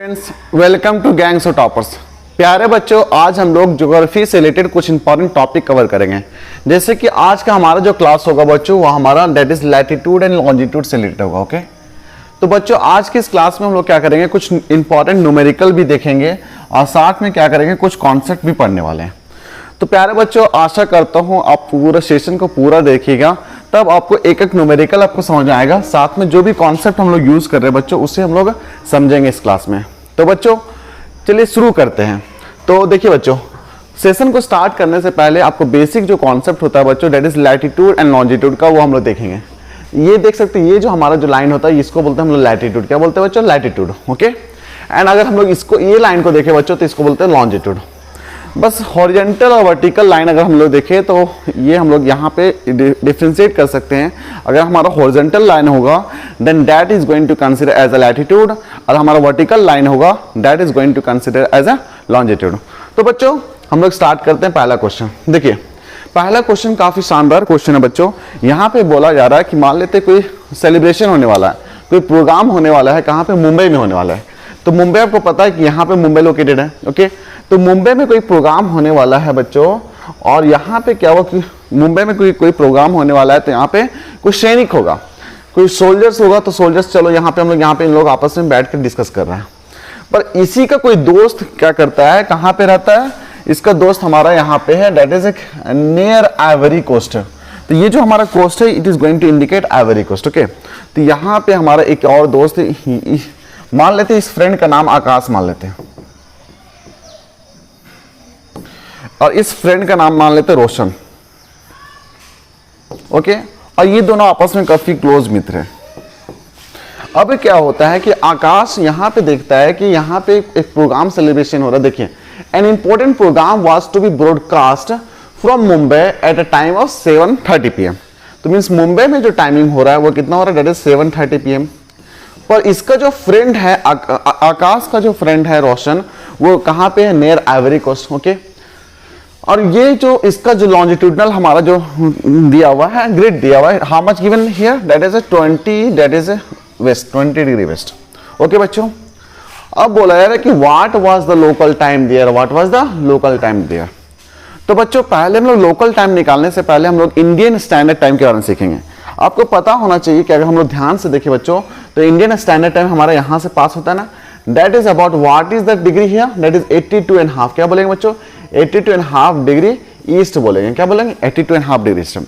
Friends, welcome to Gangs of Toppers. प्यारे बच्चों, आज हम लोग ज्योग्राफी से रिलेटेड कुछ इंपॉर्टेंट टॉपिक कवर करेंगे। जैसे कि आज का हमारा जो क्लास होगा बच्चों, वो हमारा that is latitude and longitude से रिलेटेड होगा। ओके, तो बच्चों आज की इस क्लास में हम लोग क्या करेंगे, कुछ इंपॉर्टेंट न्यूमेरिकल भी देखेंगे और साथ में क्या करेंगे, कुछ कॉन्सेप्ट भी पढ़ने वाले हैं। तो प्यारे बच्चों, आशा करता हूँ आप पूरा सेशन को पूरा देखिएगा, तब आपको एक एक न्यूमेरिकल आपको समझ आएगा। साथ में जो भी कॉन्सेप्ट हम लोग यूज कर रहे हैं बच्चों, उससे हम लोग समझेंगे इस क्लास में। तो बच्चों चलिए शुरू करते हैं। तो देखिए बच्चों, सेशन को स्टार्ट करने से पहले आपको बेसिक जो कॉन्सेप्ट होता है बच्चों, that is latitude and longitude का, वो हम लोग देखेंगे। ये देख सकते हैं, ये जो हमारा जो लाइन होता है इसको बोलते हैं हम लोग लैटिट्यूड। क्या बोलते हैं बच्चों? लैटिट्यूड। ओके, एंड अगर हम लोग इसको ये लाइन को देखें बच्चों, तो इसको बोलते हैं लॉन्जिट्यूड। बस हॉरिजॉन्टल और वर्टिकल लाइन अगर हम लोग देखें तो ये हम लोग यहाँ पे डिफरेंशिएट कर सकते हैं। अगर हमारा हॉरिजॉन्टल लाइन होगा then that is going to consider as a latitude, और हमारा वर्टिकल लाइन होगा that is going to consider as a longitude. तो बच्चों हम लोग स्टार्ट करते हैं पहला क्वेश्चन। देखिए पहला क्वेश्चन काफी शानदार क्वेश्चन है बच्चों। यहाँ पे बोला जा रहा है कि मान लेते कोई सेलिब्रेशन होने वाला है, कोई प्रोग्राम होने वाला है, कहाँ पे? मुंबई में होने वाला है। तो मुंबई आपको पता है कि यहाँ पे मुंबई लोकेटेड है। ओके, तो मुंबई में कोई प्रोग्राम होने वाला है बच्चों, और यहाँ पे क्या हुआ कि मुंबई में कोई प्रोग्राम होने वाला है, तो यहाँ पे कोई सैनिक होगा, कोई सोल्जर्स होगा। तो सोल्जर्स, चलो यहाँ पे हम लोग यहाँ पे इन लोग आपस में बैठ कर डिस्कस कर रहे हैं। पर इसी का कोई दोस्त क्या करता है, कहाँ पे रहता है? इसका दोस्त हमारा यहाँ पे है, that is near Ivory Coast. तो ये जो हमारा कोस्ट है, it is going to indicate Ivory Coast. Okay, तो यहाँ पे हमारा एक और दोस्त है, मान लेते हैं इस फ्रेंड का नाम आकाश मान लेते हैं, और इस फ्रेंड का नाम मान लेते हैं रोशन। ओके, और ये दोनों आपस में काफी क्लोज मित्र हैं। अब क्या होता है कि आकाश यहाँ पे देखता है कि यहाँ पे एक प्रोग्राम सेलिब्रेशन हो रहा है। देखिए, an important program was to be broadcast from Mumbai at a time of 7:30 PM। तो मीन्स मुंबई में जो टाइमिंग हो रहा है वो कितना हो रहा है? That is 7:30 PM। पर इसका जो फ्रेंड है आकाश का जो फ्रेंड है रोशन, वो कहाँ पे है? Near Ivory Coast. ओके, और ये जो इसका जो लॉन्जिट्यूडनल हमारा जो दिया हुआ है, ग्रिड दिया हुआ है, how much given here? That is 20, that is west, 20 degree west. Okay बच्चों, अब बोला जा रहा है कि what was the local time there, what was the local time there. तो बच्चों पहले हम लोग लोकल टाइम निकालने से पहले हम लोग इंडियन स्टैंडर्ड टाइम के बारे में सीखेंगे। आपको पता होना चाहिए कि अगर हम लोग ध्यान से देखें बच्चों, तो इंडियन स्टैंडर्ड टाइम हमारा यहाँ से पास होता है ना, that is about what is the degree here? That is 82.5। क्या बोलेंगे बच्चों? 82.5 डिग्री ईस्ट बोलेंगे। क्या बोलेंगे? 82.5 degree east.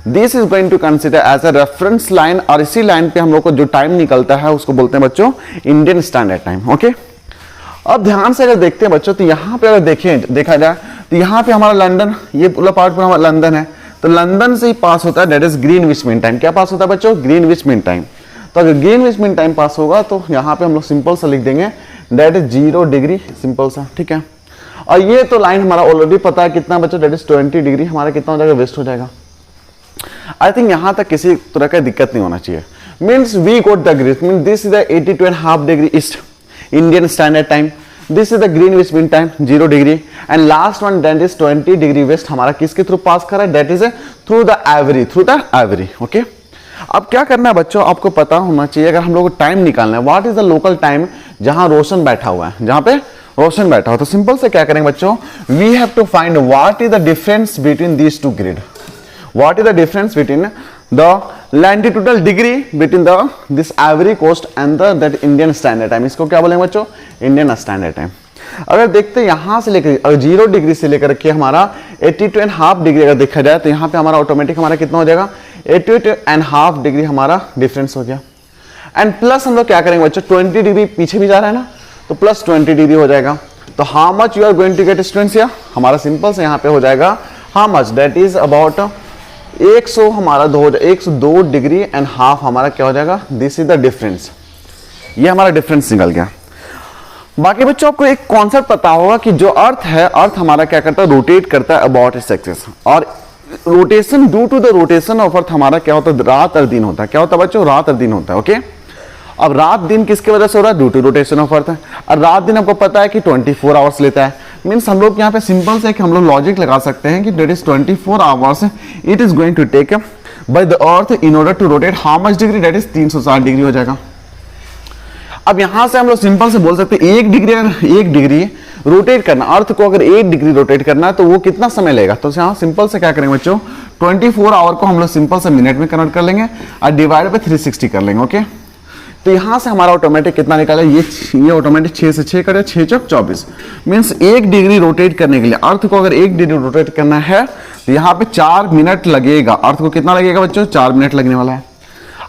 This is going to consider as a reference line, और इसी लाइन पे हम लोग को जो टाइम निकलता है उसको बोलते हैं बच्चों इंडियन स्टैंडर्ड टाइम। ओके, अब ध्यान से अगर देखते हैं बच्चों, तो यहाँ पे अगर देखा जाए तो यहाँ पे हमारा लंदन, ये पूरा पार्ट पर हमारा लंदन है, तो लंदन से ही पास होता है that is Greenwich mean time. क्या पास होता है बच्चों? Greenwich mean time. तो अगर ग्रीनविच मीन टाइम पास होगा तो यहाँ पे हम लोग सिंपल सा लिख देंगे दैट इज 0 डिग्री, सिंपल सा। ठीक है, और ये तो लाइन हमारा ऑलरेडी पता है कितना बच्चों, दैट इज 20 डिग्री। हमारा कितना हो जाएगा? वेस्ट हो जाएगा। आई थिंक यहाँ तक किसी तरह का दिक्कत नहीं होना चाहिए। Means we got the green, mean this is the 82.5 degree east Indian standard time, this is the Greenwich mean time 0 degree, and last one that is 20 degree west. हमारा किसके थ्रू पास कर रहा है? That is through the ivory. Okay, अब क्या करना है बच्चों, आपको पता होना चाहिए, अगर हम लोग को टाइम निकालना है, what is the local time जहां रोशन बैठा हुआ है, जहां पे रोशन बैठा हुआ, तो सिंपल से क्या करेंगे बच्चों, we have to find what is the difference between these two grid, what is the difference between the latitudinal degree between the this Ivory Coast and the that Indian standard time. इसको क्या बोलेंगे बच्चों? Indian standard time. अगर देखते हैं यहाँ से लेकर 0 डिग्री से लेकर के हमारा 82.5 डिग्री अगर देखा जाए, तो यहाँ पे हमारा ऑटोमेटिक हमारा कितना हो जाएगा? 82.5 डिग्री हमारा डिफरेंस हो गया। एंड प्लस हम लोग क्या करेंगे बच्चों, 20 डिग्री पीछे भी जा रहा है ना, तो प्लस 20 डिग्री हो जाएगा। तो how much you are going to get students here? हमारा सिंपल से यहाँ पे हो जाएगा how much, that is about 100 हमारा 102 डिग्री एंड हाफ हमारा क्या हो जाएगा? This is the difference. ये हमारा डिफरेंस निकल गया। बाकी बच्चों आपको एक कॉन्सेप्ट पता होगा कि जो अर्थ है, अर्थ हमारा क्या करता है? रोटेट करता है अबाउट इट्स एक्सिस, और rotation due to the rotation of earth हमारा क्या होता है? रात और दिन होता है। क्या होता है बच्चों? रात और दिन होता है। ओके, अब रात दिन किसकी वजह से हो रहा है? Due to rotation of earth है। और रात दिन आपको पता है कि 24 आवर्स लेता है। मीन्स हम लोग यहाँ पे सिंपल से हम लोग लॉजिक लगा सकते हैं कि that is 24 hours it is going to take by the earth in order to rotate how much degree? That is 360 degree हो जाएगा। अब यहां से हम लोग सिंपल से बोल सकते हैं 1 डिग्री रोटेट करना, अर्थ को अगर 1 डिग्री रोटेट करना है तो वो कितना समय लेगा। तो यहाँ सिंपल से क्या करेंगे बच्चों, 24 आवर को हम लोग सिंपल से मिनट में कन्वर्ट कर लेंगे और डिवाइड बाय 360 कर लेंगे। ओके, तो यहां से हमारा ऑटोमेटिक कितना निकाला, ये ऑटोमेटिक 6 से 6 करे, 6 चौक 24 मीन्स 1 डिग्री रोटेट करने के लिए अर्थ को अगर 1 डिग्री रोटेट करना है तो यहाँ पे 4 मिनट लगेगा। अर्थ को कितना लगेगा बच्चों, 4 मिनट लगने वाला है।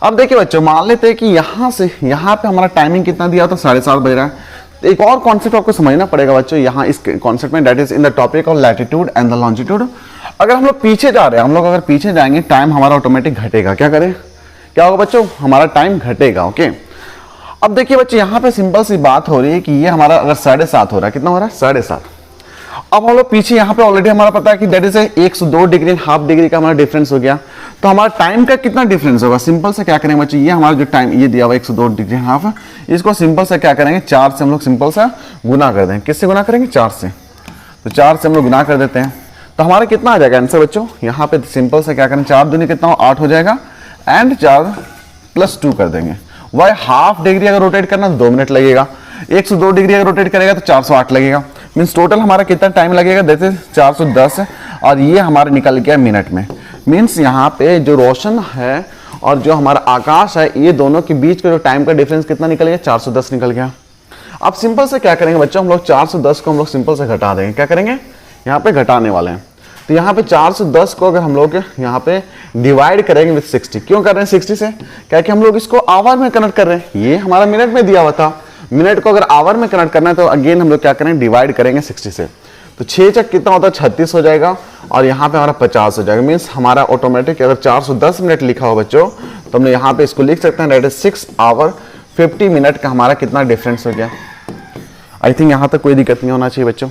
अब देखिए बच्चों, मान लेते हैं कि यहाँ से यहाँ पे हमारा टाइमिंग कितना दिया था, 7:30 बज रहा है। तो एक और कॉन्सेप्ट आपको समझना पड़ेगा बच्चों यहाँ इस कॉन्सेप्ट में, that is in the topic of latitude and the longitude. अगर हम लोग पीछे जा रहे हैं, हम लोग अगर पीछे जाएंगे टाइम हमारा ऑटोमेटिक घटेगा। क्या करें, क्या होगा बच्चों, हमारा टाइम घटेगा। ओके, अब देखिए बच्चे यहाँ पे सिंपल सी बात हो रही है कि ये हमारा अगर 7:30 हो रहा है, कितना हो रहा है 7:30। अब हम लोग पीछे यहाँ पे ऑलरेडी हमारा पता है कि that is 102 degree, half degree का हमारा डिफरेंस हो गया। तो हमारा टाइम का कितना डिफरेंस होगा, सिंपल से क्या करेंगे बच्चे, ये हमारा जो टाइम ये दिया हुआ 102 डिग्री हाफ, इसको सिंपल से क्या करेंगे 4 से हम लोग सिंपल सा गुना कर देंगे। किससे गुना करेंगे, 4 से। तो 4 से हम लोग गुना कर देते हैं तो हमारा कितना आ जाएगा आंसर बच्चों, यहाँ पे सिंपल से क्या करें, 4 दूनी कितना 8 हो जाएगा एंड 4 + 2 कर देंगे। वही हाफ डिग्री अगर रोटेट करना तो 2 मिनट लगेगा, 102 डिग्री अगर रोटेट करेगा तो 408 लगेगा। मीन्स टोटल हमारा कितना टाइम लगेगा, जैसे 410 और ये हमारा निकल गया मिनट में। मीन्स यहाँ पे जो रोशन है और जो हमारा आकाश है, ये दोनों के बीच का जो टाइम का डिफरेंस कितना निकल गया, 410 निकल गया। अब सिंपल से क्या करेंगे बच्चों, हम लोग 410 को हम लोग सिंपल से घटा देंगे। क्या करेंगे, यहाँ पे घटाने वाले हैं। तो यहाँ पे 410 को अगर हम लोग यहाँ पे डिवाइड करेंगे विद 60, क्यों कर रहे हैं 60 से, क्या कि हम लोग इसको आवर में कन्वर्ट कर रहे हैं। ये हमारा मिनट में दिया हुआ था, मिनट को अगर आवर में कन्वर्ट करना है तो अगेन हम लोग क्या करेंगे, डिवाइड करेंगे 60 से। तो 6 चक कितना होता है 36 हो जाएगा और यहाँ पे हमारा 50 हो जाएगा। मीन्स हमारा ऑटोमेटिक अगर 410 मिनट लिखा हो बच्चों तो हमने यहाँ पे इसको लिख सकते हैं, दैट इज 6 आवर 50 मिनट का हमारा कितना डिफरेंस हो गया। आई थिंक यहाँ तक कोई दिक्कत नहीं होना चाहिए बच्चों।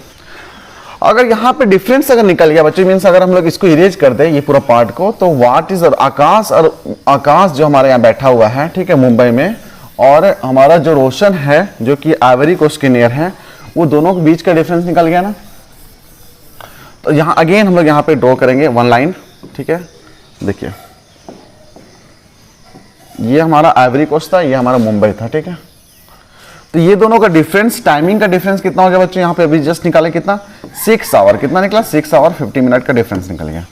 अगर यहाँ पे डिफरेंस अगर निकल गया बच्चों, मीन्स अगर हम लोग इसको इरेज कर दें ये पूरा पार्ट को, तो व्हाट इज आकाश जो हमारे यहाँ बैठा हुआ है, ठीक है, मुंबई में, और हमारा जो रोशन है जो कि आइवरी कोस्ट के नियर है, वो दोनों के बीच का डिफरेंस निकल गया ना। तो यहाँ अगेन हम लोग यहाँ पे ड्रॉ करेंगे 1 लाइन, ठीक है। देखिए ये हमारा आइवरी कोस्ट था, ये हमारा मुंबई था, ठीक है। तो ये दोनों का डिफरेंस, टाइमिंग का डिफरेंस कितना हो गया बच्चों, यहाँ पे अभी जस्ट निकाले कितना 6 आवर, कितना निकला 6 आवर 50 मिनट का डिफरेंस निकल गया।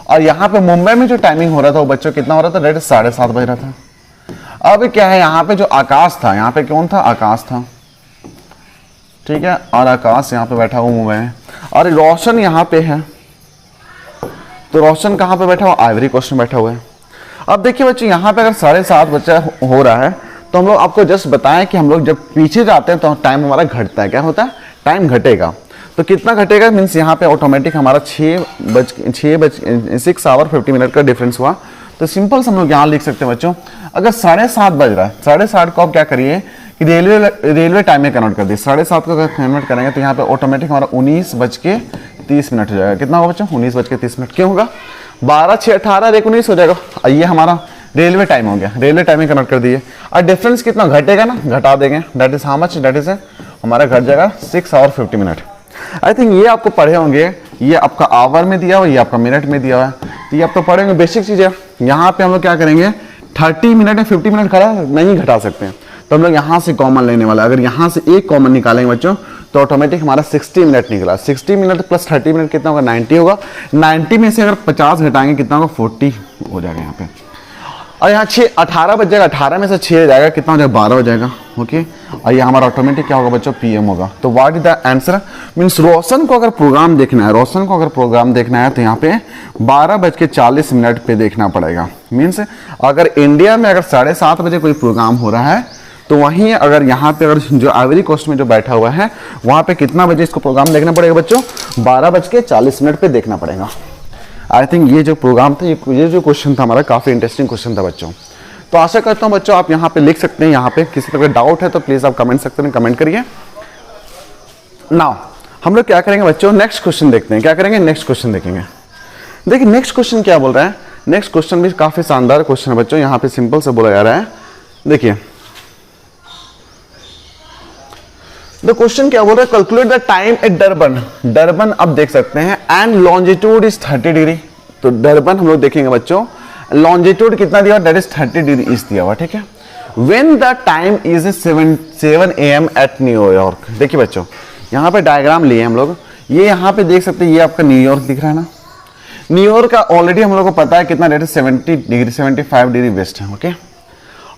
और यहाँ पे मुंबई में जो टाइमिंग हो रहा था वो बच्चों कितना हो रहा था, डेट 7:30 बज रहा था। अब क्या है, यहाँ पे जो आकाश था, यहाँ पे कौन था, आकाश था, ठीक है, और आकाश यहाँ पे बैठा हुआ मुंबई में, और रोशन यहाँ पे है। तो रोशन कहाँ पे बैठा हुआ, आइवरी कोस्ट में बैठा हुआ है। अब देखिए बच्चों, यहाँ पे अगर 7:30 बच्चा हो रहा है तो हम लोग आपको जस्ट बताएं कि हम लोग जब पीछे जाते हैं तो टाइम हमारा घटता है। क्या होता है, टाइम घटेगा। तो कितना घटेगा, मीन्स यहाँ पे ऑटोमेटिक हमारा 6 आवर 50 मिनट का डिफरेंस हुआ। तो सिंपल से हम लोग यहाँ लिख सकते हैं बच्चों, अगर 7:30 बज रहा है, 7:30 को आप क्या करिए कि रेलवे टाइम में कन्वर्ट कर दिए। 7:30 को अगर कन्वर्ट करेंगे तो यहाँ पे ऑटोमेटिक हमारा 19:30 हो जाएगा। कितना होगा बच्चों, 19:30। क्यों होगा, 12 6 18 और 19 हो जाएगा। ये हमारा रेलवे टाइम हो गया, रेलवे टाइम में कन्वर्ट कर दिए। और डिफरेंस कितना घटेगा ना, घटा देंगे, that is how much, that is हमारा घट जाएगा 6 आवर 50 मिनट। आई थिंक ये आपको पढ़े होंगे, ये आपका आवर में दिया हुआ, ये आपका मिनट में दिया हुआ है। तो ये आप तो पढ़े होंगे, बेसिक चीज़ है। यहाँ पे हम लोग क्या करेंगे, 30 मिनट या 50 मिनट खड़ा नहीं घटा सकते हैं, तो हम लोग यहाँ से कॉमन लेने वाला। अगर यहाँ से एक कॉमन निकालेंगे बच्चों तो ऑटोमेटिक हमारा 60 मिनट निकला। 60 मिनट प्लस 30 मिनट कितना होगा, 90 होगा। 90 में से अगर 50 घटाएंगे कितना होगा, 40 हो जाएगा यहाँ पे। और यहाँ 18 बज जाएगा, 18 में से 6 जाएगा, कितना हो जाएगा, 12 हो जाएगा। ओके, और ये हमारा ऑटोमेटिक क्या होगा बच्चों, PM होगा। तो what is the answer, means Roshan को अगर प्रोग्राम देखना है, रोशन को अगर प्रोग्राम देखना है तो यहाँ पे 12:40 पे देखना पड़ेगा। मीन्स अगर इंडिया में अगर 7:30 बजे कोई प्रोग्राम हो रहा है तो वहीं अगर यहाँ पे अगर जो आइवरी कोस्ट में जो बैठा हुआ है वहाँ पे कितना बजे इसको प्रोग्राम देखना पड़ेगा बच्चों, 12:40 पे देखना पड़ेगा। आई थिंक ये जो प्रोग्राम था, ये जो क्वेश्चन था हमारा, काफ़ी इंटरेस्टिंग क्वेश्चन था बच्चों। तो आशा करता हूँ बच्चों आप यहाँ पे लिख सकते हैं। यहाँ पे किसी तरह का डाउट है तो प्लीज़ आप कमेंट सेक्शन में कमेंट करिए। नाउ हम लोग क्या करेंगे बच्चों, नेक्स्ट क्वेश्चन देखते हैं। क्या करेंगे, नेक्स्ट क्वेश्चन देखेंगे। देखिए नेक्स्ट क्वेश्चन क्या बोल रहा है, नेक्स्ट क्वेश्चन भी काफ़ी शानदार क्वेश्चन है बच्चों। यहाँ पे सिंपल से बोला जा रहा है, देखिए द क्वेश्चन क्या बोल रहा है, calculate the time at Durban. Durban अब देख सकते हैं एंड लॉन्जिट्यूड इज 30 डिग्री। तो डरबन हम लोग देखेंगे बच्चों, लॉन्जिट्यूड कितना दिया हुआ, दैट इज 30 डिग्री ईस्ट दिया हुआ, ठीक है। When the time is 7 AM at New York. देखिए बच्चों, यहाँ पे डायग्राम लिए हम लोग, ये यहाँ पे देख सकते हैं, ये आपका न्यूयॉर्क दिख रहा है ना। न्यूयॉर्क का ऑलरेडी हम लोग को पता है कितना रेट है, 70 डिग्री 75 डिग्री वेस्ट है, ओके।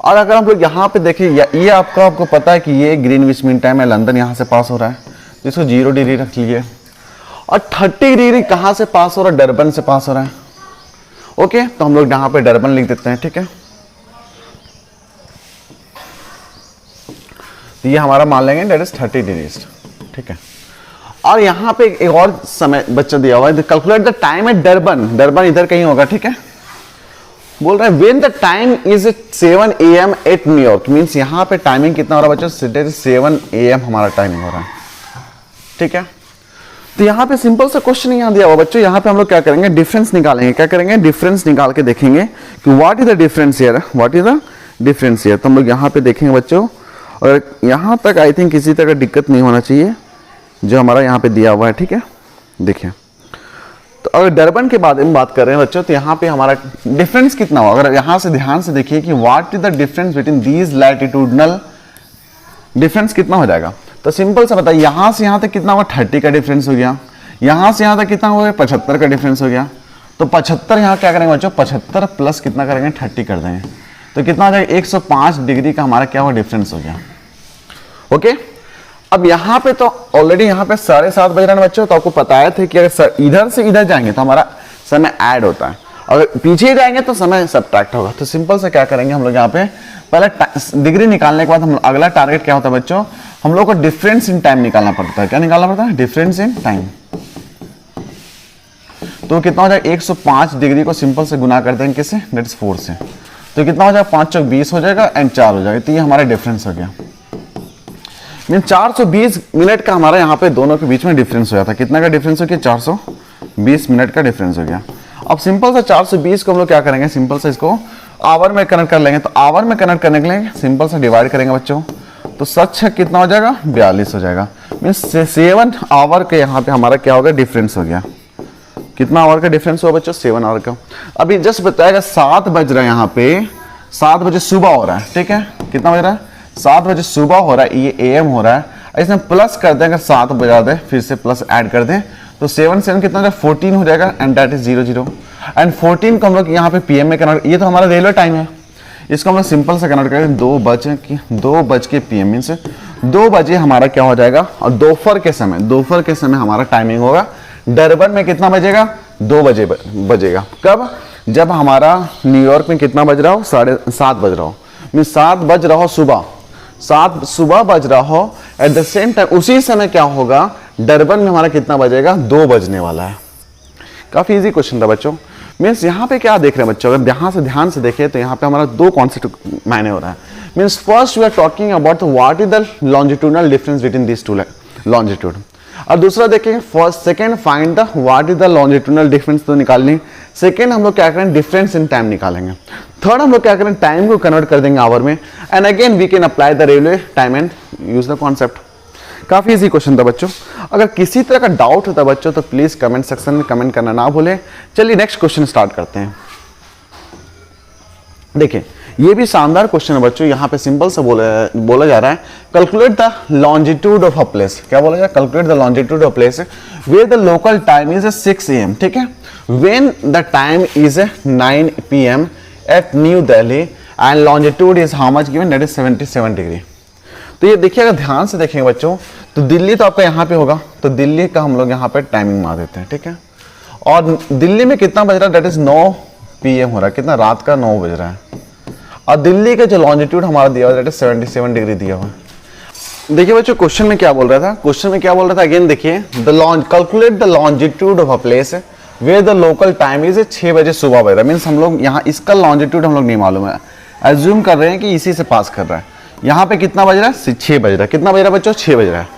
और अगर हम लोग यहाँ पे देखें, ये आपको पता है कि ये ग्रीनविच मीन टाइम है, लंदन यहाँ से पास हो रहा है, तो इसको 0 डिग्री रख लीजिए। और 30 डिग्री कहाँ से पास हो रहा है, डरबन से पास हो रहा है, ओके। तो हम लोग यहाँ पे डरबन लिख देते हैं, ठीक है। तो ये हमारा मान लेंगे डेट इज 30 डिग्री, ठीक है। और यहाँ पे एक और समय बच्चा दिया हुआ है, calculate the time at Durban. Durban इधर कहीं होगा, ठीक है। बोल रहा है when the time is 7 AM at New York, means यहाँ पे टाइमिंग कितना हो रहा है बच्चों, 7 AM हमारा टाइमिंग हो रहा है, ठीक है। तो यहाँ पे सिंपल सा क्वेश्चन यहाँ दिया हुआ बच्चों, यहाँ पे हम लोग क्या करेंगे, डिफरेंस निकालेंगे। क्या करेंगे, डिफरेंस निकाल के देखेंगे कि what is the difference here, what is the difference here. तो हम लोग यहाँ पे देखेंगे बच्चों, और यहाँ तक आई थिंक किसी तरह का दिक्कत नहीं होना चाहिए जो हमारा यहाँ पे दिया हुआ है, ठीक है। देखिए, तो अगर डरबन के बारे में बात कर रहे हैं बच्चों, तो यहाँ पे हमारा डिफरेंस कितना होगा, अगर यहाँ से ध्यान से देखिए कि what is the difference between these latitudinal, difference कितना हो जाएगा। तो सिंपल सा बताइए, यहाँ से यहाँ तक कितना होगा, 30 का डिफरेंस हो गया। यहाँ से यहाँ तक कितना हो गया, 75 का डिफरेंस हो गया। तो 75 यहाँ क्या करेंगे बच्चों, 75 प्लस कितना करेंगे, 30 कर देंगे, तो कितना हो जाएगा, 105 डिग्री का हमारा क्या होगा, डिफरेंस हो गया, ओके। अब यहाँ पे तो ऑलरेडी यहाँ पे 7:30 बज रहे हैं बच्चों, तो आपको बताया था कि अगर इधर से इधर जाएंगे तो हमारा समय ऐड होता है, अगर पीछे जाएंगे तो समय सब्ट्रैक्ट होगा। तो सिंपल से क्या करेंगे हम लोग, यहाँ पे पहले डिग्री निकालने के बाद हम अगला टारगेट क्या होता है बच्चों, हम लोग को डिफरेंस इन टाइम निकालना पड़ता है। क्या निकालना पड़ता है, डिफरेंस इन टाइम। तो कितना हो जाएगा, 105 डिग्री को सिंपल से गुना कर देंगे किससे, दैट इज 4 से। तो कितना हो जाएगा, 5 चौक 20 हो जाएगा एंड 4 हो जाएगा। तो ये हमारा डिफरेंस हो गया, मीन 420 मिनट का हमारा यहाँ पे दोनों के बीच में डिफरेंस हो जाता है। कितना का डिफरेंस हो गया, 420 मिनट का डिफरेंस हो गया। अब सिंपल सा 420 को हम लोग क्या करेंगे, सिंपल से इसको आवर में कन्वर्ट कर लेंगे। तो आवर में कन्वर्ट करने के लिए सिंपल से डिवाइड करेंगे बच्चों, तो 7 कितना हो जाएगा, 42 हो जाएगा। मीन्स 7 आवर के यहाँ पे हमारा क्या होगा, डिफरेंस हो गया। कितना आवर का डिफरेंस हुआ बच्चों, 7 आवर का। अभी जस्ट बताएगा 7 बज रहा है, यहाँ पे 7 बजे सुबह हो रहा है, ठीक है। कितना बज रहा है, 7 बजे सुबह हो रहा है, ये AM हो रहा है। इसमें प्लस कर दें, अगर 7 बजा दे फिर से प्लस ऐड कर दें, तो 7 कितना हो जाएगा, 14 हो जाएगा एंड दैट इज 00। एंड 14 को हम लोग यहाँ पे PM में कन्वर्ट, ये तो हमारा रेलवे टाइम है, इसको हम लोग सिंपल से कन्वर्ट करें 2 बज के PM, मीन्स 2 बजे हमारा क्या हो जाएगा। और दोपहर के समय हमारा टाइमिंग होगा। डरबन में कितना बजेगा, 2 बजे बजेगा। कब, जब हमारा न्यूयॉर्क में कितना बज रहा हो, 7:30 बज रहा हो, मीन्स 7 बज रहा हो सुबह, 7 सुबह बज रहा हो। एट द सेम टाइम उसी समय क्या होगा, डरबन में हमारा कितना बजेगा, 2 बजने वाला है। काफी इजी क्वेश्चन था बच्चों। मीन्स यहाँ पे क्या देख रहे हैं बच्चों, अगर यहाँ से ध्यान से देखें तो यहाँ पे हमारा 2 कॉन्सेप्ट मायने हो रहा है। Means first we are talking about what is the longitudinal difference between this two longitude. और दूसरा देखेंगे first second find the what is the longitudinal difference, तो निकालनी। सेकंड हम लोग क्या करें, डिफरेंस इन टाइम निकालेंगे। थर्ड हम लोग क्या करें, टाइम को कन्वर्ट कर देंगे आवर में। And again we can apply the railway time and use the concept. काफी इजी क्वेश्चन था बच्चों। अगर किसी तरह का डाउट होता है बच्चों तो प्लीज कमेंट सेक्शन में कमेंट करना ना भूलें। चलिए नेक्स्ट क्वेश्चन स्टार्ट करते हैं। देखिए ये भी शानदार क्वेश्चन है बच्चों। यहाँ पे सिंपल से बोला जा रहा है calculate the longitude of a place. क्या बोला जाए, calculate the longitude of place where the local time is 6 AM, ठीक है, when the time is 9 PM at new Delhi and longitude is how much given, that is 77 degree. तो ये देखिए अगर ध्यान से देखेंगे बच्चों तो दिल्ली तो आपका यहाँ पे होगा, तो दिल्ली का हम लोग यहाँ पे टाइमिंग मार देते हैं, ठीक है। और दिल्ली में कितना बज रहा है, दैट इज 9 PM हो रहा है, कितना, रात का 9 बज रहा है। और दिल्ली का जो लॉन्जिट्यूड हमारा दिया हुआ है दैट इज 77 डिग्री दिया हुआ है। देखिए बच्चों क्वेश्चन में क्या बोल रहा था, क्वेश्चन में क्या बोल रहा था, अगेन देखिए calculate the longitude of a place where the local time is 6 बजे सुबह बज रहा है। मीन्स हम लोग यहाँ इसका लॉन्जिट्यूड हम लोग नहीं मालूम है, एज्यूम कर रहे हैं कि इसी से पास कर रहा है। यहाँ पे कितना बज रहा है, 6 बज रहा है। कितना बज रहा है बच्चों, 6 बज रहा है।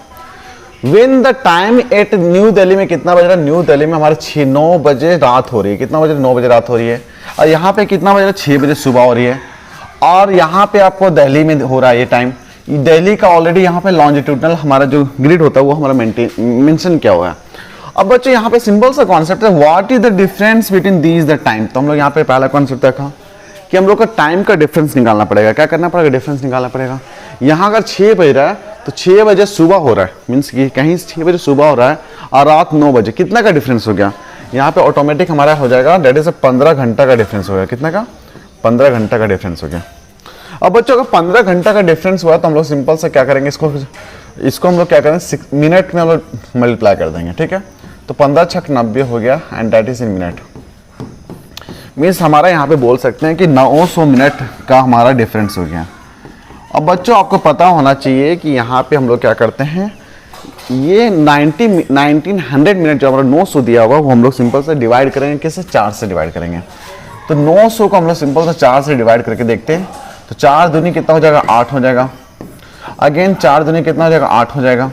When the time at new Delhi में कितना बज रहा है, न्यू दिल्ली में हमारे 9 बजे रात हो रही है। कितना बज रहा है, 9 बजे रात हो रही है। और यहाँ पे कितना बज रहा है, 6 बजे सुबह हो रही है। और यहाँ पे आपको दिल्ली में हो रहा है ये टाइम। दिल्ली का ऑलरेडी यहाँ पे लॉन्जिट्यूडनल हमारा जो ग्रिड होता है वो हमारा मेंशन क्या हुआ है। अब बच्चों यहाँ पे सिंपल सा कॉन्सेप्ट है, what is the difference between these the time. तो हम लोग यहाँ पे पहला कॉन्सेप्ट देखा कि हम लोग का टाइम का डिफरेंस निकालना पड़ेगा। क्या करना पड़ेगा? डिफरेंस निकालना पड़ेगा। यहाँ अगर 6 बज रहा है तो 6 बजे सुबह हो रहा है, मीन्स कि कहीं 6 बजे सुबह हो रहा है और रात 9 बजे, कितना का डिफरेंस हो गया? यहाँ पे ऑटोमेटिक हमारा हो जाएगा, डेट इज 15 घंटा का डिफरेंस हो गया। कितना का? 15 घंटा का डिफरेंस हो गया। अब बच्चों अगर 15 घंटा का डिफरेंस हुआ तो हम लोग सिंपल से क्या करेंगे, इसको हम लोग क्या करेंगे, 6 मिनट में हम लोग मल्टीप्लाई कर देंगे। ठीक है, तो 15 छक 90 हो गया and that is in minute. Means हमारा यहाँ पे बोल सकते हैं कि 900 मिनट का हमारा डिफरेंस हो गया। अब बच्चों आपको पता होना चाहिए कि यहाँ पे हम लोग क्या करते हैं, ये 1900 मिनट जो हमारा 900 दिया होगा वो हम लोग सिंपल से डिवाइड करेंगे, किससे? 4 से डिवाइड करेंगे। तो 900 को हम लोग सिंपल से 4 से डिवाइड करके देखते हैं, तो 4 दूनी कितना हो जाएगा? 8 हो जाएगा। अगेन 4 दूनी कितना हो जाएगा? 8 हो जाएगा।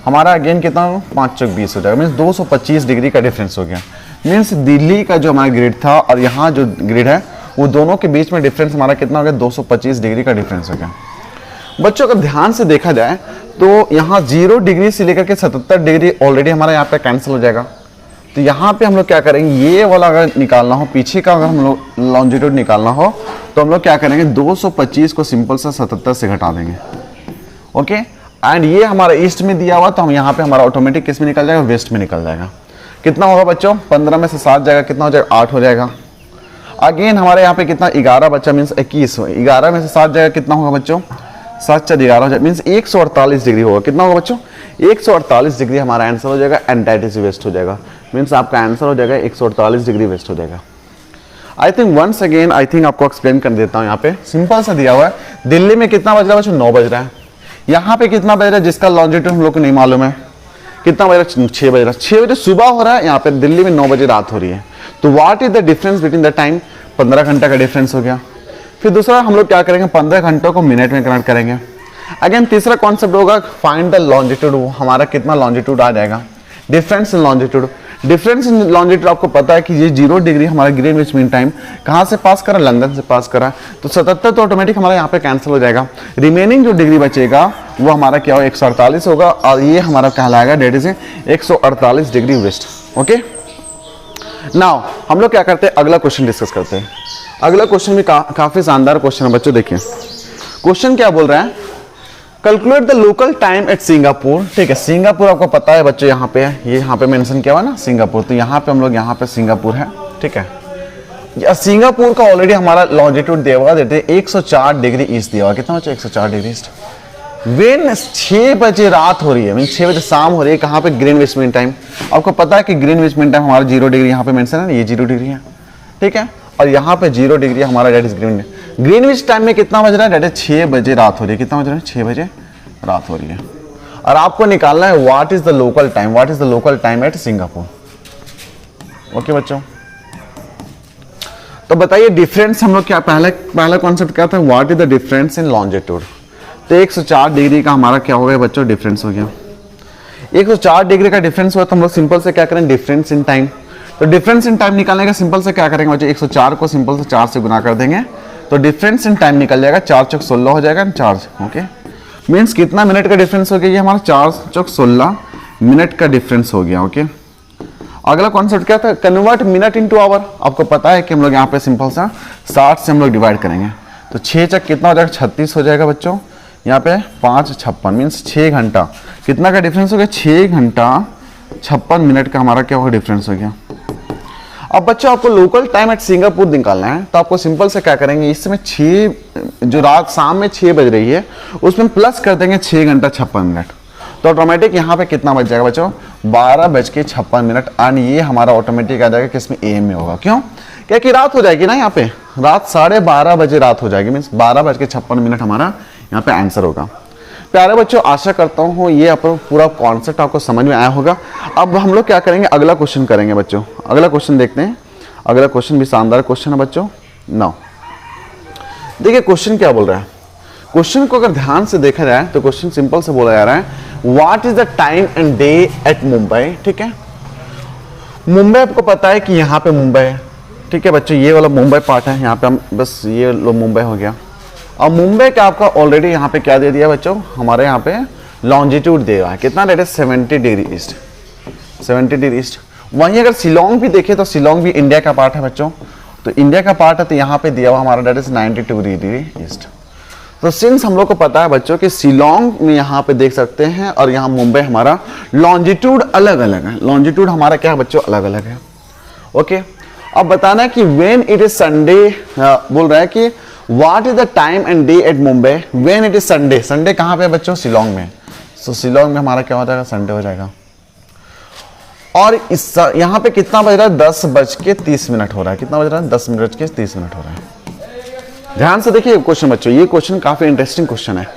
हमारा अगेन कितना हो? 5 चौक 20 हो जाएगा। मीन्स 225 डिग्री का डिफरेंस हो गया। मीन्स दिल्ली का जो हमारा ग्रिड था और यहाँ जो ग्रिड है वो दोनों के बीच में डिफरेंस हमारा कितना हो गया? 225 डिग्री का डिफरेंस हो गया। बच्चों अगर ध्यान से देखा जाए तो यहाँ 0 डिग्री से लेकर के 77 डिग्री ऑलरेडी हमारा यहाँ पे कैंसिल हो जाएगा। तो यहाँ पे हम लोग क्या करेंगे, ये वाला अगर निकालना हो, पीछे का अगर हम लोग लॉन्जिट्यूड निकालना हो तो हम लोग क्या करेंगे, 225 को सिंपल सा 77 से घटा देंगे। ओके, एंड ये हमारा ईस्ट में दिया हुआ तो हम यहाँ पे हमारा ऑटोमेटिक किस में निकल जाएगा? वेस्ट में निकल जाएगा। कितना होगा बच्चों? 15 में से 7 जाएगा, कितना हो जाएगा? 8 हो जाएगा। अगेन हमारे यहाँ पे कितना? 11 बच्चा, मीन्स 21। 11 में से 7 जाएगा, कितना होगा बच्चों? 7 4 11 हो जाएगा, मीन्स 148 डिग्री होगा। कितना होगा बच्चों? 148 डिग्री हमारा आंसर हो जाएगा एंड दैट इज वेस्ट हो जाएगा। मीन्स आपका आंसर हो जाएगा 148 डिग्री वेस्ट हो जाएगा। आई थिंक वंस अगेन आपको एक्सप्लेन कर देता हूँ। यहाँ पे सिंपल सा दिया हुआ है, दिल्ली में कितना बज रहा है बच्चों? 9 बज रहा है। यहाँ पे कितना बज रहा है जिसका लॉन्जिट्यूड हम लोग को नहीं मालूम है, कितना बज रहा है? 6 बज रहा है। 6 बजे सुबह हो रहा है, यहाँ पे दिल्ली में 9 बजे रात हो रही है। तो what is the difference between the time? 15 घंटा का डिफरेंस हो गया। फिर दूसरा हम लोग क्या करेंगे, 15 घंटों को मिनट में कन्वर्ट करेंगे। अगेन तीसरा कॉन्सेप्ट होगा फाइंड द लॉन्जिट्यूड। हमारा कितना लॉन्जिट्यूड आ जाएगा? Difference in longitude. Difference in longitude आपको पता है कि ये 0 डिग्री हमारा ग्रीनविच मीन टाइम कहाँ से पास करा? लंदन से पास करा। तो 77 तो ऑटोमेटिक हमारा यहाँ पे कैंसिल हो जाएगा। रिमेनिंग जो डिग्री बचेगा वो हमारा क्या होगा? 148 होगा और ये हमारा कहलाएगा that is 148 degree west. Okay, now हम लोग क्या करते हैं, अगला क्वेश्चन डिस्कस करते हैं। अगला क्वेश्चन भी काफी शानदार क्वेश्चन है बच्चों। देखिए क्वेश्चन क्या बोल रहा है, calculate the local time at Singapore. ठीक है, सिंगापुर आपको पता है बच्चों, यहाँ पे ये यहाँ पे मेंशन किया हुआ ना सिंगापुर। तो यहाँ पे हम लोग यहाँ पे सिंगापुर है। ठीक है, सिंगापुर का ऑलरेडी हमारा लॉन्जिट्यूड दिया हुआ, देते 104 डिग्री ईस्ट दिया हुआ। कितना बच्चों? 104 डिग्री ईस्ट। वेन 6 बजे रात हो रही है, मीन 6 बजे शाम हो रही है, कहाँ पे? Greenwich mean time. आपको पता है कि ग्रीनविच मीन टाइम हमारा 0 डिग्री यहाँ पे मेंशन है ना, ये 0 डिग्री है। ठीक है, और यहाँ पे 0 डिग्री हमारा डेट इज ग्रीनविच टाइम में कितना बज रहा है? डेट इज 6 बजे रात हो रही है। कितना बज रहा है? 6 बजे रात हो रही है। और आपको निकालना है what is the local time, what is the local time at Singapore. Okay बच्चों, तो बताइए डिफरेंस हम लोग क्या, पहला कॉन्सेप्ट क्या था? What is the difference in longitude. तो 104 डिग्री का हमारा क्या हो गया बच्चों? डिफरेंस हो गया। 104 डिग्री का डिफरेंस हुआ तो हम लोग सिंपल से क्या करें? Difference in time. तो डिफरेंस इन टाइम निकालने का सिंपल से क्या करेंगे बच्चों? 104 को सिंपल से 4 से गुना कर देंगे तो डिफरेंस इन टाइम निकल जाएगा। 4 चौक 16 हो जाएगा, 4। ओके, मीन्स कितना मिनट का डिफरेंस हो गया? ये हमारा 4 चौक 16 मिनट का डिफरेंस हो गया। ओके, अगला कॉन्सेप्ट क्या था? Convert minute into hour. आपको पता है कि हम लोग यहाँ पे सिंपल सा 60 से हम लोग डिवाइड करेंगे तो 6 चक कितना हो जाएगा? 36 हो जाएगा बच्चों। यहाँ पे 5 56 मीन्स 6 घंटा कितना का डिफरेंस हो गया? 6 घंटा 56 मिनट का हमारा क्या होगा? डिफरेंस हो गया। अब बच्चों आपको लोकल टाइम एट सिंगापुर निकालना है तो आपको सिंपल से क्या करेंगे, इस समय 6 जो रात शाम में 6 बज रही है उसमें प्लस कर देंगे 6 घंटा 56 मिनट। तो ऑटोमेटिक यहाँ पे कितना बच जाएगा बच्चों? 12:56 एंड ये हमारा ऑटोमेटिक आ जाएगा किसमें? एम में होगा। क्यों? क्या कि रात हो जाएगी ना, यहाँ पे रात 12:30 बजे रात हो जाएगी, मीन्स 12:56 हमारा यहाँ पे आंसर होगा। प्यारे बच्चों, आशा करता हूँ ये आपको पूरा कॉन्सेप्ट आपको समझ में आया होगा। अब हम लोग क्या करेंगे, अगला क्वेश्चन करेंगे बच्चों। अगला क्वेश्चन देखते हैं। अगला क्वेश्चन भी शानदार क्वेश्चन है बच्चों। नाउ देखिए क्वेश्चन क्या बोल रहा है। क्वेश्चन को अगर ध्यान से देखा जाए तो क्वेश्चन सिंपल से बोला जा रहा है, what is the time and day at Mumbai. ठीक है, मुंबई आपको पता है कि यहाँ पे मुंबई है। ठीक है बच्चों, ये वाला मुंबई पार्ट है, यहाँ पे हम बस ये लो मुंबई हो गया। अब मुंबई का आपका ऑलरेडी यहाँ पे क्या दे दिया बच्चों, हमारे यहाँ पे लॉन्जिट्यूड दे रहा है कितना, डेट है 70 डिग्री ईस्ट, 70 डिग्री ईस्ट। वहीं अगर शिलोंग भी देखे तो शिलोंग भी इंडिया का पार्ट है बच्चों, तो इंडिया का पार्ट है तो यहाँ पे दिया हुआ हमारा डेट इज 92 डिग्री ईस्ट। तो सिंस हम लोग को पता है बच्चों कि शिलोंग में यहाँ पे देख सकते हैं और यहाँ मुंबई हमारा लॉन्जिट्यूड अलग अलग है, लॉन्जिट्यूड हमारा क्या है बच्चों अलग अलग है। ओके, अब बताना है कि व्हेन इट इज संडे, बोल रहा है कि what is the time and day at Mumbai when it is Sunday. Sunday कहाँ पे है बच्चों? शिलोंग में। सो शिलोंग में हमारा क्या हो जाएगा? संडे हो जाएगा। और इस यहाँ पे कितना बज रहा है? 10:30 हो रहा है। कितना बज रहा है? 10:30 हो रहा है। ध्यान से देखिए क्वेश्चन बच्चों, ये क्वेश्चन काफी इंटरेस्टिंग क्वेश्चन है।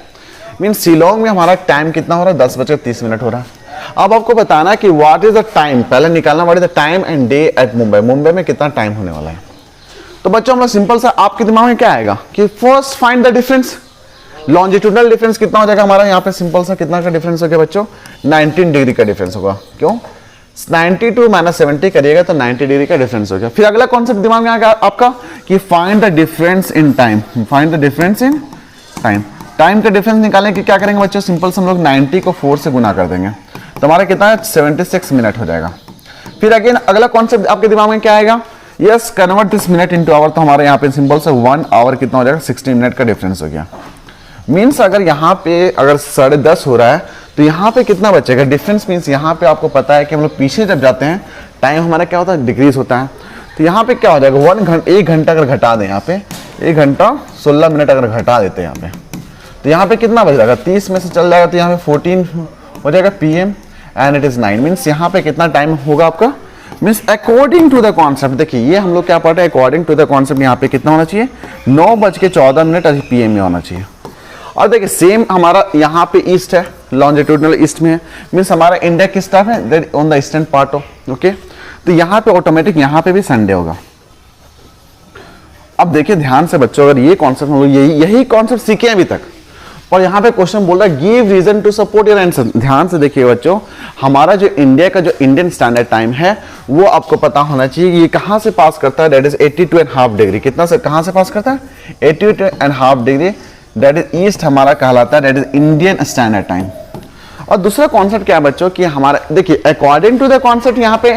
मीन शिलोंग में हमारा टाइम कितना हो रहा है? 10:30 हो रहा है। अब आपको बताना है कि व्हाट इज द टाइम, पहले निकालना what is the time and day at Mumbai. Mumbai में कितना टाइम होने वाला है? तो बच्चों हम लोग सिंपल सा, आपके दिमाग में क्या आएगा कि first find the difference. Longitudinal difference कितना हो जाएगा हमारा? यहाँ पे सिंपल सा कितना का डिफरेंस हो गया बच्चों? 19 डिग्री का डिफरेंस होगा। क्यों? 92 - 70 करिएगा तो 90 डिग्री का डिफरेंस हो गया। फिर अगला कॉन्सेप्ट दिमाग में आ गया आपका कि find the difference in time. Find the difference in time. Time का डिफरेंस निकालने की क्या करेंगे बच्चों? सिंपल से हम लोग 90 को 4 से गुना कर देंगे तो हमारा कितना है? 76 मिनट हो जाएगा। फिर अगेन अगला कॉन्सेप्ट आपके दिमाग में क्या आएगा? Yes, convert this minute into hour. तो हमारे यहाँ पे सिंपल से 1 आवर कितना हो जाएगा? 60 मिनट का डिफरेंस हो गया। मीन्स अगर यहाँ पे अगर 10:30 हो रहा है तो यहाँ पे कितना बचेगा डिफरेंस? मीन्स यहाँ पे आपको पता है कि हम लोग पीछे जब जाते हैं टाइम हमारा क्या होता है? डिक्रीज होता है। तो यहाँ पे क्या हो जाएगा? 1 घंटा अगर घटा दें, यहाँ पे 1 घंटा 16 मिनट अगर घटा देते हैं यहाँ पे, तो यहाँ पे कितना बच जाएगा? 30 में से चल जाएगा तो यहाँ पे 14 हो जाएगा PM and it is 9। Means यहाँ पे कितना टाइम होगा आपका? Means according to the concept, देखिए ये हम लोग क्या पढ़ रहे हैं, अकॉर्डिंग टू द कॉन्सेप्ट यहाँ पे कितना होना चाहिए? 9:14 PM में होना चाहिए। और देखिए सेम हमारा यहाँ पे ईस्ट है, लॉन्जिट्यूडनल ईस्ट में है। मीन्स हमारा इंडिया किस तरफ है? That on the eastern part of. Okay, तो यहाँ पे ऑटोमेटिक यहाँ पे भी संडे होगा। अब देखिए ध्यान से बच्चों, अगर ये कॉन्सेप्ट हम लोग यही कॉन्सेप्ट सीखे अभी तक, और यहाँ पे क्वेश्चन बोल रहा है give reason to support your answer. ध्यान से देखिए बच्चों, हमारा जो इंडिया का जो इंडियन स्टैंडर्ड टाइम है वो आपको पता होना चाहिए ये कहाँ से पास करता है? That is 82.5 degree. कितना से कहाँ से पास करता है? 82.5 डिग्री। दैट इज ईस्ट हमारा कहलाता है, that is Indian standard time. और दूसरा कॉन्सेप्ट क्या है बच्चों कि हमारा देखिए अकॉर्डिंग टू द कॉन्सेप्ट यहाँ पे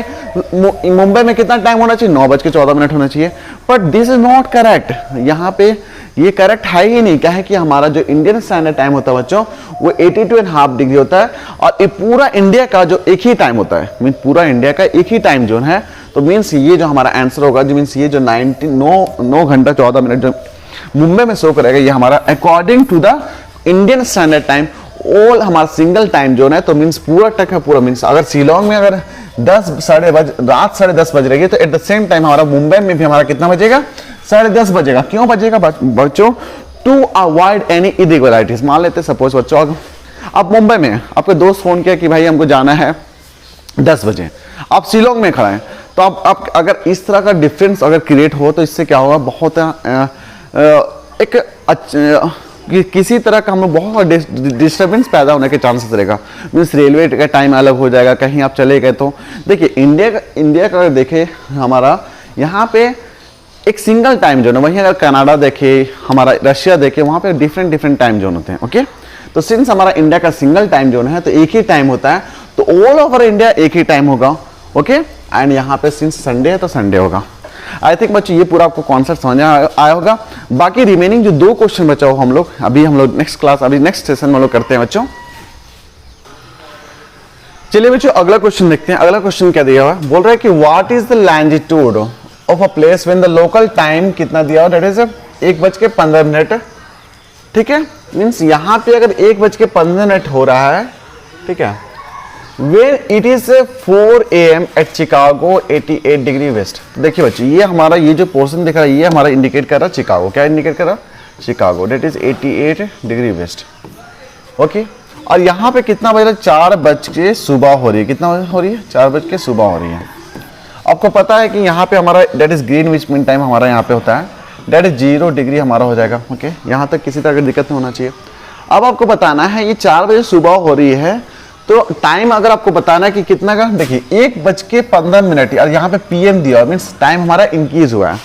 मुंबई में कितना टाइम होना चाहिए? 9:14 होना चाहिए। But this is not correct. यहाँ पे ये करेक्ट है ही नहीं। क्या है कि हमारा जो इंडियन स्टैंडर्ड टाइम होता है बच्चों वो 82.5 डिग्री होता है और ये पूरा इंडिया का जो एक ही टाइम होता है, मीन पूरा इंडिया का एक ही टाइम जोन है। तो मीन्स ये जो हमारा आंसर होगा, जो मीन्स ये जो 9 घंटा 14 मिनट जो मुंबई में शो करेगा ये हमारा according to the Indian standard time all हमारा सिंगल टाइम जोन है। तो मीन्स पूरा टक है पूरा। मीन्स अगर शिलोंग में अगर रात 10:30 बज रही है तो एट द सेम टाइम हमारा मुंबई में भी हमारा कितना बजेगा? 10:30 बजेगा। क्यों बजेगा बच्चों? To avoid any irregularities. मान लेते सपोज बच्चों आप मुंबई में आपके दोस्त फोन किया कि भाई हमको जाना है 10 बजे, आप शिलोंग में खड़ा हैं, तो आप अगर इस तरह का डिफरेंस अगर क्रिएट हो तो इससे क्या होगा? बहुत किसी तरह का हम लोग बहुत डिस्टर्बेंस पैदा होने के चांसेस रहेगा। मीन्स रेलवे का टाइम अलग हो जाएगा, कहीं आप चले गए तो देखिए इंडिया का अगर देखें हमारा यहाँ पे एक सिंगल टाइम जोन है। वहीं अगर कनाडा देखे, हमारा रशिया देखे, वहाँ पे डिफरेंट टाइम जोन होते हैं। ओके, तो सिंस हमारा इंडिया का सिंगल टाइम जोन है तो एक ही टाइम होता है, तो ऑल ओवर इंडिया एक ही टाइम होगा। ओके, एंड यहाँ पे सिंस संडे है तो संडे होगा। आई थिंक बच्चों ये पूरा आपको कॉन्सेप्ट समझ आया होगा। बाकी रिमेनिंग जो 2 क्वेश्चन बचा हो हम लोग नेक्स्ट सेशन में हम लोग करते हैं बच्चों। चलिए बच्चों अगला क्वेश्चन देखते हैं। अगला क्वेश्चन क्या दिया हुआ है? बोल रहा है कि what is the longitude of a place when the local time कितना दिया हुआ? That is 1:15। ठीक है, मीन्स यहाँ पे अगर 1:15 हो रहा है, ठीक है, Where it is 4 AM at Chicago 88 degree waste. देखिए बच्चे ये हमारा ये जो पोर्शन दिख रहा है ये हमारा इंडिकेट कर रहा है चिकागो। क्या इंडिकेट कर रहा है? Chicago. That is 88 degree west. Okay, और यहाँ पे कितना बज रहा है? 4 बज के सुबह हो रही है। कितना हो रही है? 4 बज के सुबह हो रही है। आपको पता है कि यहाँ पे हमारा that is Greenwich mean time हमारा यहाँ पे होता है, डेट इज 0 डिग्री हमारा हो जाएगा। ओके, यहाँ तक किसी तरह की दिक्कत नहीं होना चाहिए। अब आपको बताना है ये 4 बजे सुबह हो रही है तो टाइम अगर आपको बताना है कि कितना का, देखिए 1:15 और यहाँ पे PM दिया मीन्स टाइम हमारा इंक्रीज हुआ है।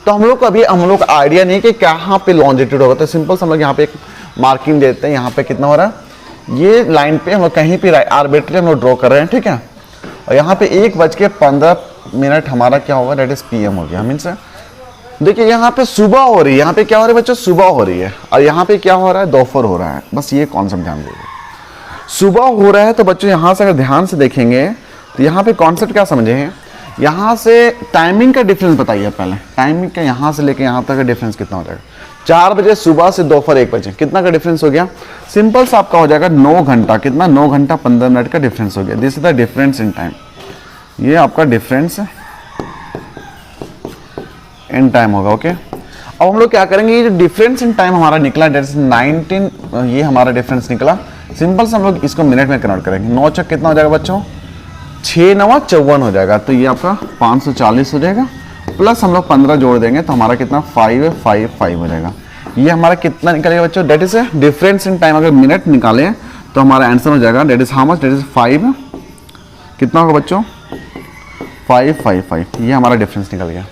तो हम लोग को अभी आइडिया नहीं कि कहाँ पे लॉन्जिट्यूड होगा, तो सिंपल हम लोग यहाँ पे एक मार्किंग देते हैं। यहाँ पे कितना हो रहा है? ये लाइन पे हम लोग कहीं पे आर्बिट्ररी हम लोग ड्रॉ कर रहे हैं। ठीक है, और यहाँ पे 1:15 हमारा क्या होगा? डेट इज PM हो गया। मीन्स देखिए यहाँ पे सुबह हो रही है, यहाँ पे क्या हो रहा है बच्चों, सुबह हो रही है, और यहाँ पे क्या हो रहा है, दोपहर हो रहा है। बस ये कॉन्सेप्ट ध्यान दीजिए। सुबह हो रहा है तो बच्चों यहाँ से अगर ध्यान से देखेंगे तो यहाँ पे कॉन्सेप्ट क्या समझे हैं, यहाँ से टाइमिंग का डिफरेंस बताइए पहले। टाइमिंग का यहाँ से लेके यहाँ तक का डिफरेंस कितना हो जाएगा, 4 बजे सुबह से दोपहर 1 बजे, कितना का डिफरेंस हो गया, सिंपल सा आपका हो जाएगा 9 घंटा। कितना, 9 घंटा 15 मिनट का डिफरेंस हो गया। This is the difference in time, ये आपका डिफरेंस इन टाइम होगा। ओके, अब हम लोग क्या करेंगे, ये जो डिफरेंस इन टाइम हमारा निकला 19, ये हमारा डिफरेंस निकला, सिंपल से हम लोग इसको मिनट में कन्वर्ट करेंगे। 9 चक कितना हो जाएगा बच्चों, 6 9 54 हो जाएगा, तो ये आपका 540 हो जाएगा, प्लस हम लोग 15 जोड़ देंगे तो हमारा कितना 555 हो जाएगा। ये हमारा कितना निकलेगा बच्चों, that is difference in time. अगर मिनट निकालें तो हमारा आंसर हो जाएगा that is how much, that is 5, कितना होगा बच्चों 555, ये हमारा डिफरेंस निकल गया।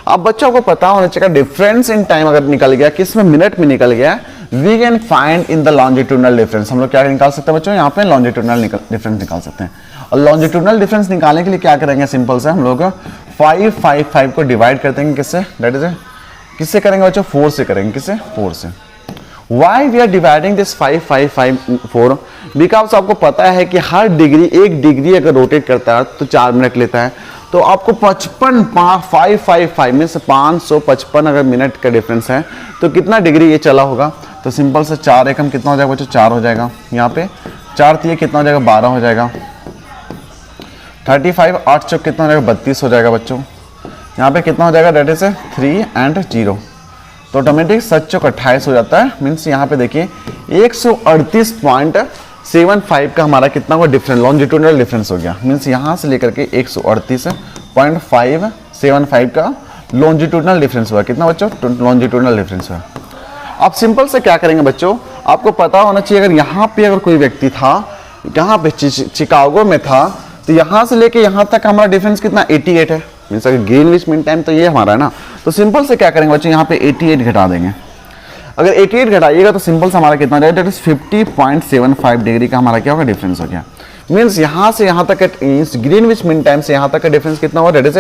अब बच्चों को पता होना चाहिए डिफरेंस इन टाइम अगर निकल गया, किस में, मिनट में निकल गया, we can find in the longitudinal difference. हम लोग क्या निकाल सकते हैं बच्चों, यहाँ पे लॉन्जिट्यूडनल डिफरेंस निकाल सकते हैं। और लॉन्जिट्यूडनल डिफरेंस निकालने के लिए क्या करेंगे, सिंपल से हम लोग 555 को डिवाइड कर देंगे किससे, डेट इज किससे करेंगे बच्चों, 4 से करेंगे, किससे, 4 से। Why we are dividing this 5554, because आपको पता है कि हर डिग्री, 1 डिग्री अगर रोटेट करता है तो 4 मिनट लेता है, तो आपको 555 में से 555 अगर मिनट का डिफरेंस है तो कितना डिग्री ये चला होगा, तो सिंपल से 4 एकम कितना हो जाएगा बच्चों, 4 हो जाएगा। यहाँ पे 4 3 कितना हो जाएगा, 12 हो जाएगा। 35 8 चौक कितना हो जाएगा, 32 हो जाएगा बच्चों। यहाँ पे कितना हो जाएगा, डेट इज 3 and 0, तो ऑटोमेटिक 7 चौक 28 हो जाता है। मीन्स यहाँ पे देखिए 138.75 का हमारा कितना हुआ डिफरेंस, लॉन्जिट्यूडनल डिफरेंस हो गया। मीन्स यहाँ से लेकर के 138.575 का लॉन्जिट्यूडनल डिफरेंस हुआ। कितना बच्चों, लॉन्जिट्यूडनल डिफरेंस हुआ। अब सिंपल से क्या करेंगे बच्चों, आपको पता होना चाहिए अगर यहाँ पे अगर कोई व्यक्ति था, यहाँ पे चिकागो में था, तो यहाँ से लेके यहाँ तक हमारा डिफरेंस कितना 88 है। मीन्स अगर ग्रीनविच मीन टाइम तो ये हमारा है ना, तो सिंपल से क्या करेंगे बच्चों, यहाँ पे 88 घटा देंगे। अगर 88 घटाइएगा तो सिंपल से हमारा कितना हो जाएगा, 50.75 डिग्री का हमारा क्या होगा, डिफरेंस हो गया। मीन्स यहाँ से यहाँ तक ग्रीनविच मीन टाइम से यहाँ तक का डिफरेंस कितना होगा, डेट इज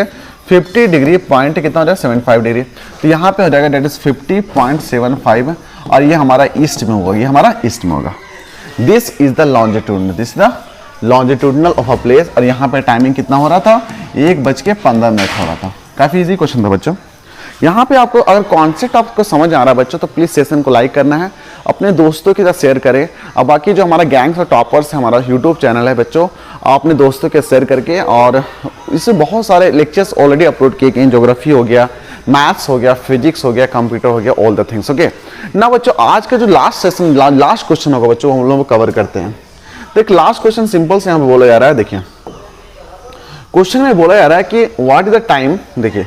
50 डिग्री पॉइंट कितना हो जाएगा, 75 डिग्री। तो यहाँ पे हो जाएगा डेट इज 50.75, और ये हमारा ईस्ट में होगा, ये हमारा ईस्ट में होगा। This is the longitude, this the longitudinal of a place. और यहाँ पे टाइमिंग कितना हो रहा था, 1:15 हो रहा था। काफी इजी क्वेश्चन था बच्चों। यहाँ पे आपको अगर कॉन्सेप्ट आपको समझ आ रहा है बच्चों, तो प्लीज सेशन को लाइक करना है, अपने दोस्तों के साथ शेयर करें। और बाकी जो हमारा गैंग्स और टॉपर्स है, हमारा यूट्यूब चैनल है बच्चों, आप अपने दोस्तों के शेयर करके, और इससे बहुत सारे लेक्चर्स ऑलरेडी अपलोड किए गए, ज्योग्राफी हो गया, मैथ्स हो गया, फिजिक्स हो गया, कंप्यूटर हो गया, ऑल द थिंग्स। ओके ना बच्चों, आज का जो लास्ट सेशन, लास्ट क्वेश्चन होगा बच्चों, हम लोग कवर करते हैं। तो एक लास्ट क्वेश्चन सिंपल से यहाँ पे बोला जा रहा है। देखिए क्वेश्चन में बोला जा रहा है कि व्हाट इज द टाइम। देखिए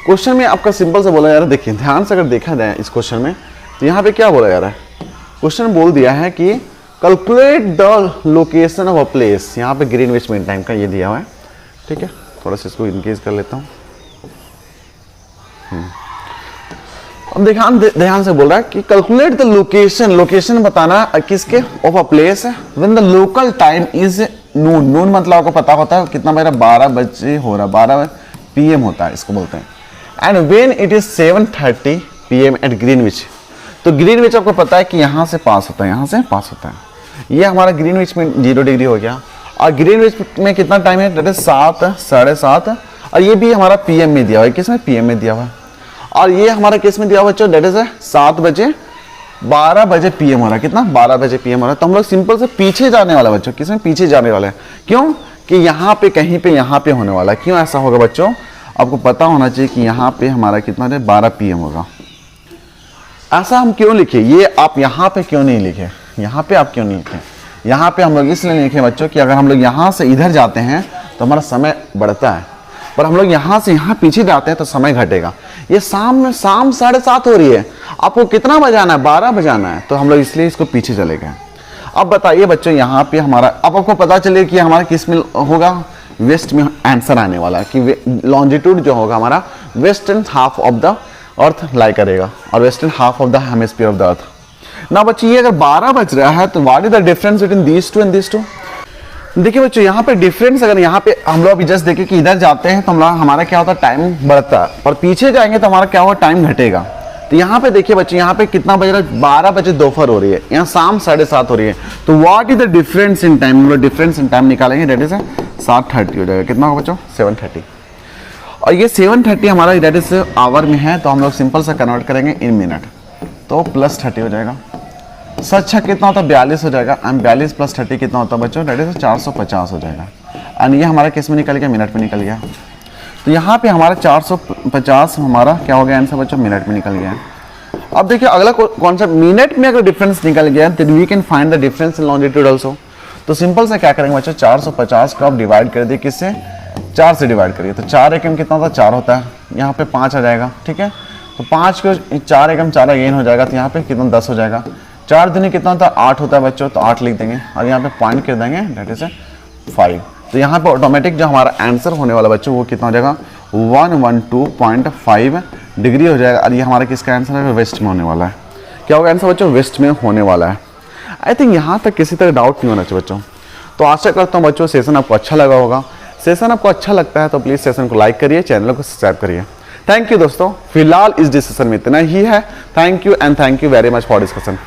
क्वेश्चन में आपका सिंपल से बोला जा रहा है, देखिए ध्यान से अगर देखा जाए इस क्वेश्चन में, तो यहाँ पे क्या बोला जा रहा है, क्वेश्चन बोल दिया है कि calculate the location of a place. यहाँ पे ग्रीनविच मीन टाइम का ये दिया हुआ है, ठीक है। थोड़ा सा इसको इंक्रीज कर लेता हूँ। अब ध्यान से बोल रहा है कि कैलकुलेट द लोकेशन, लोकेशन बताना किसके, of a place when the local time is noon. Noon मतलब आपको पता होता है कितना, मेरा 12 बजे हो रहा, 12 PM होता है, इसको बोलते हैं। And when it is 7:30 PM at Greenwich. तो ग्रीनविच आपको पता है कि यहाँ से पास होता है, यहाँ से पास होता है। ये हमारा ग्रीनविच में 0 डिग्री हो गया। और ग्रीनविच में कितना टाइम है, डेट इज 7 साढ़े 7। और ये भी हमारा PM में दिया हुआ है, किसमें, PM में दिया हुआ है। और ये हमारा किस में दिया हुआ बच्चों, डेट इज 7 बजे 12 बजे PM हो रहा है। कितना, 12 बजे PM हो रहा है। तो हम लोग सिंपल से पीछे जाने वाला बच्चों, किसमें, पीछे जाने वाले हैं। क्यों कि यहाँ पे कहीं पे यहाँ पे होने वाला है। क्यों ऐसा होगा बच्चों, आपको पता होना चाहिए कि यहाँ पे हमारा कितना है, 12 PM होगा। ऐसा हम क्यों लिखे, ये आप यहाँ पे क्यों नहीं लिखे, यहाँ पे आप क्यों नहीं लिखे। यहाँ पे हम लोग इसलिए लिखे बच्चों कि अगर हम लोग यहाँ से इधर जाते हैं तो हमारा समय बढ़ता है, पर हम लोग यहाँ से यहाँ पीछे जाते हैं तो समय घटेगा। ये शाम 7:30 हो रही है, आपको कितना बजाना है, 12 बजाना है, तो हम लोग इसलिए इसको पीछे चले गए। अब बताइए बच्चों, यहाँ पे हमारा, अब आपको पता चले कि हमारा किस में होगा, वेस्ट में आंसर आने वाला है कि लॉन्जिट्यूड जो होगा हमारा western half of the earth lie करेगा, और western half of the hemisphere of the earth. ना बच्चे, ये अगर 12 बज रहा है तो what is the difference between these two and these two. देखिए बच्चों यहाँ पे डिफरेंस, अगर यहाँ पे हम लोग अभी जस्ट देखें कि इधर जाते हैं तो हमारा क्या होता है, टाइम बढ़ता है, और पीछे जाएंगे तो हमारा क्या होगा, टाइम घटेगा। तो यहाँ पे देखिए बच्चे, यहाँ पे कितना बज रहा है, 12 बजे दोपहर हो रही है, यहाँ शाम 7:30 हो रही है। तो what is the difference in time, हम लोग डिफरेंस इन टाइम निकालेंगे, डेट इज 7:30 हो जाएगा। कितना होगा बच्चों, 7:30। और ये 7:30 हमारा डेट इज आवर में है, तो हम लोग सिंपल सा कन्वर्ट करेंगे इन मिनट, तो +30 हो जाएगा। सच है कितना होता है, 42 हो जाएगा। एंड 42 + 30 कितना होता है बच्चों, डेट इज 450 हो जाएगा। एंड ये हमारा किस में निकल गया, मिनट में निकल गया। तो यहाँ पे हमारा 450 हमारा क्या हो गया आंसर बच्चों, मिनट में निकल गया। अब देखिए अगला कॉन्सेप्ट, मिनट में अगर डिफरेंस निकल गया तो we can find the difference in longitude also. तो सिंपल से क्या करेंगे बच्चों, 450 को आप डिवाइड कर दिए किससे, 4 से डिवाइड करिए। तो 4 एकम कितना होता है, 4 होता है, यहाँ पे 5 आ जाएगा, ठीक है। तो 5 को 4 एकम 4 अगेन हो जाएगा, तो यहाँ पे कितना 10 हो जाएगा। 4 दूनी कितना होता है, 8 होता है बच्चों, तो 8 लिख देंगे और यहाँ पे पॉइंट कर देंगे, डेट इज 5। तो यहाँ पे ऑटोमेटिक जो हमारा आंसर होने वाला बच्चों वो कितना हो जाएगा, 112.5 डिग्री हो जाएगा। और ये हमारा किसका आंसर है, वेस्ट में होने वाला है। क्या होगा आंसर बच्चों, वेस्ट में होने वाला है। आई थिंक यहाँ तक किसी तरह डाउट नहीं होना चाहिए बच्चों। तो आशा करता हूँ बच्चों सेशन आपको अच्छा लगा होगा। सेशन आपको अच्छा लगता है तो प्लीज़ सेशन को लाइक करिए, चैनल को सब्सक्राइब करिए। थैंक यू दोस्तों, फिलहाल इस डिस्कशन में इतना ही है। Thank you and thank you very much for discussion.